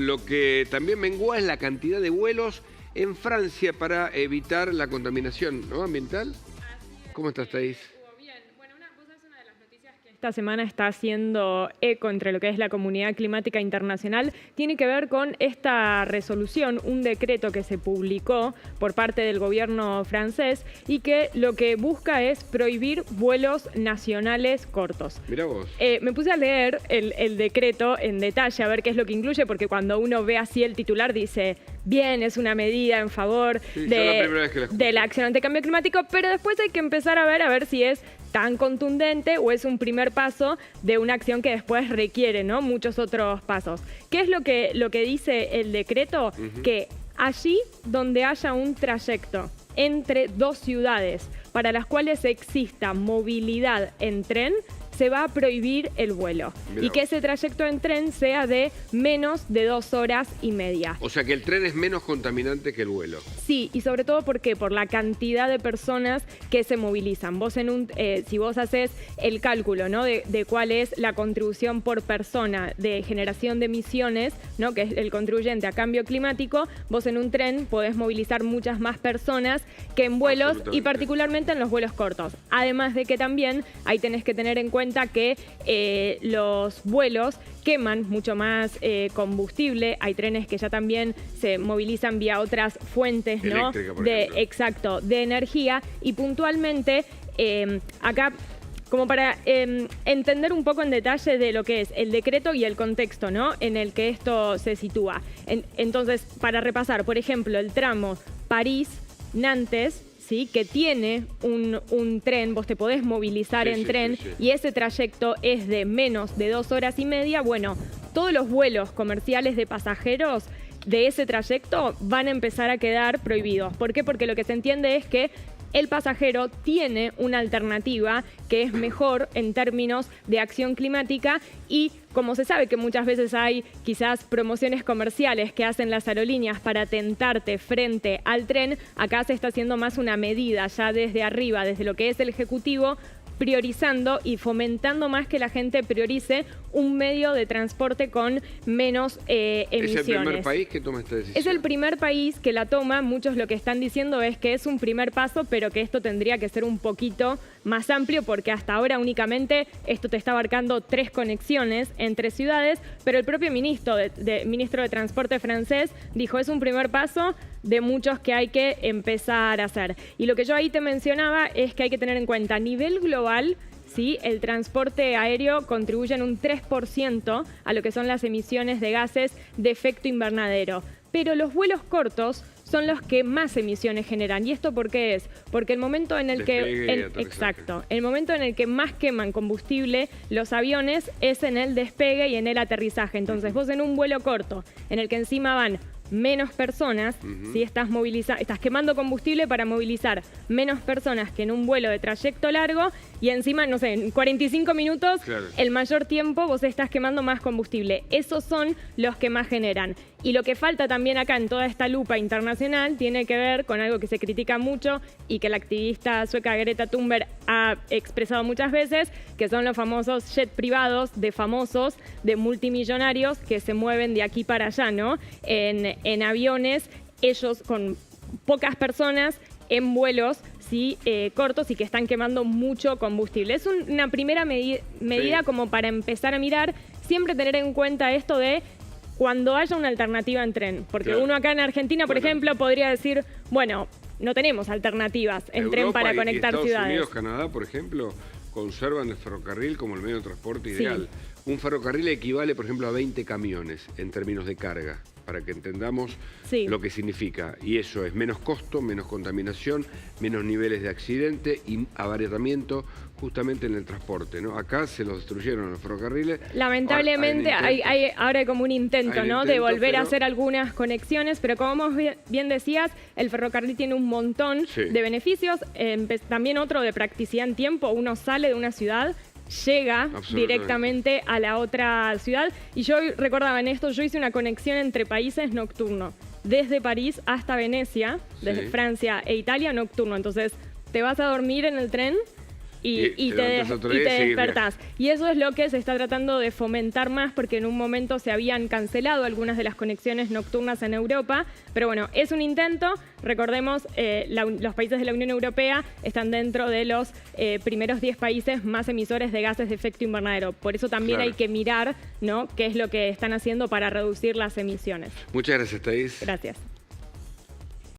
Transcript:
Lo que también mengua es la cantidad de vuelos en Francia para evitar la contaminación, ¿no?, ambiental. ¿Cómo estás, Thaís? Esta semana está haciendo eco entre lo que es la comunidad climática internacional, tiene que ver con esta resolución, un decreto que se publicó por parte del gobierno francés y que lo que busca es prohibir vuelos nacionales cortos. Mirá vos. Me puse a leer el decreto en detalle, a ver qué es lo que incluye, porque cuando uno ve así el titular dice, bien, es una medida en favor de la acción ante cambio climático, pero después hay que empezar a ver si es tan contundente o es un primer paso de una acción que después requiere, ¿no?, muchos otros pasos. ¿Qué es lo que dice el decreto? Que allí donde haya un trayecto entre dos ciudades para las cuales exista movilidad en tren, se va a prohibir el vuelo. Mirá. Y que ese trayecto en tren sea de menos de 2 horas y media. O sea que el tren es menos contaminante que el vuelo. Sí, y sobre todo ¿por qué? Por la cantidad de personas que se movilizan. Vos si vos haces el cálculo, ¿no?, de cuál es la contribución por persona de generación de emisiones, ¿no?, que es el contribuyente a cambio climático, vos en un tren podés movilizar muchas más personas que en vuelos y particularmente en los vuelos cortos. Además de que también ahí tenés que tener en cuenta que los vuelos queman mucho más combustible. Hay trenes que ya también se movilizan vía otras fuentes, ¿no?, de energía. Y puntualmente acá, como para entender un poco en detalle de lo que es el decreto y el contexto, ¿no?, en el que esto se sitúa. Entonces, para repasar, por ejemplo, el tramo París-Nantes, ¿sí?, que tiene un tren, vos te podés movilizar en tren y ese trayecto es de menos de 2 horas y media, bueno, todos los vuelos comerciales de pasajeros de ese trayecto van a empezar a quedar prohibidos. ¿Por qué? Porque lo que se entiende es que el pasajero tiene una alternativa que es mejor en términos de acción climática y como se sabe que muchas veces hay quizás promociones comerciales que hacen las aerolíneas para tentarte frente al tren, acá se está haciendo más una medida ya desde arriba, desde lo que es el Ejecutivo, priorizando y fomentando más que la gente priorice un medio de transporte con menos emisiones. ¿Es el primer país que toma esta decisión? Es el primer país que la toma. Muchos lo que están diciendo es que es un primer paso, pero que esto tendría que ser un poquito más amplio, porque hasta ahora únicamente esto te está abarcando 3 conexiones entre ciudades, pero el propio ministro de Transporte francés dijo, es un primer paso de muchos que hay que empezar a hacer. Y lo que yo ahí te mencionaba es que hay que tener en cuenta a nivel global, ¿sí?, el transporte aéreo contribuye en un 3% a lo que son las emisiones de gases de efecto invernadero. Pero los vuelos cortos son los que más emisiones generan. ¿Y esto por qué es? Porque el momento en el el momento en el que más queman combustible los aviones es en el despegue y en el aterrizaje. Entonces vos en un vuelo corto, en el que encima van menos personas, si estás quemando combustible para movilizar menos personas que en un vuelo de trayecto largo y encima, no sé, en 45 minutos, el mayor tiempo vos estás quemando más combustible. Esos son los que más generan. Y lo que falta también acá en toda esta lupa internacional tiene que ver con algo que se critica mucho y que la activista sueca Greta Thunberg ha expresado muchas veces, que son los famosos jets privados de famosos, de multimillonarios que se mueven de aquí para allá, ¿no?, en aviones, ellos con pocas personas en vuelos, ¿sí?, cortos y que están quemando mucho combustible. Es una primera medida como para empezar a mirar, siempre tener en cuenta esto de cuando haya una alternativa en tren. Porque uno acá en Argentina, por ejemplo, podría decir, bueno, no tenemos alternativas en tren para conectar ciudades. Estados Unidos, Canadá, por ejemplo, conservan el ferrocarril como el medio de transporte ideal. Un ferrocarril equivale, por ejemplo, a 20 camiones en términos de carga, para que entendamos lo que significa. Y eso es menos costo, menos contaminación, menos niveles de accidente y abaratamiento justamente en el transporte, ¿no? Acá se los destruyeron los ferrocarriles. Lamentablemente ahora hay como un intento, ¿no?, de volver a hacer algunas conexiones, pero como vos bien decías, el ferrocarril tiene un montón de beneficios, también otro de practicidad en tiempo. Uno sale de una ciudad, llega directamente a la otra ciudad. Y yo recordaba en esto, yo hice una conexión entre países nocturno, desde París hasta Venecia, desde Francia e Italia, nocturno. Entonces, te vas a dormir en el tren y te despertás. Y eso es lo que se está tratando de fomentar más, porque en un momento se habían cancelado algunas de las conexiones nocturnas en Europa, pero bueno, es un intento. Recordemos, los países de la Unión Europea están dentro de los primeros 10 países más emisores de gases de efecto invernadero. Por eso también hay que mirar, ¿no?, qué es lo que están haciendo para reducir las emisiones. Muchas gracias, Thais. Gracias.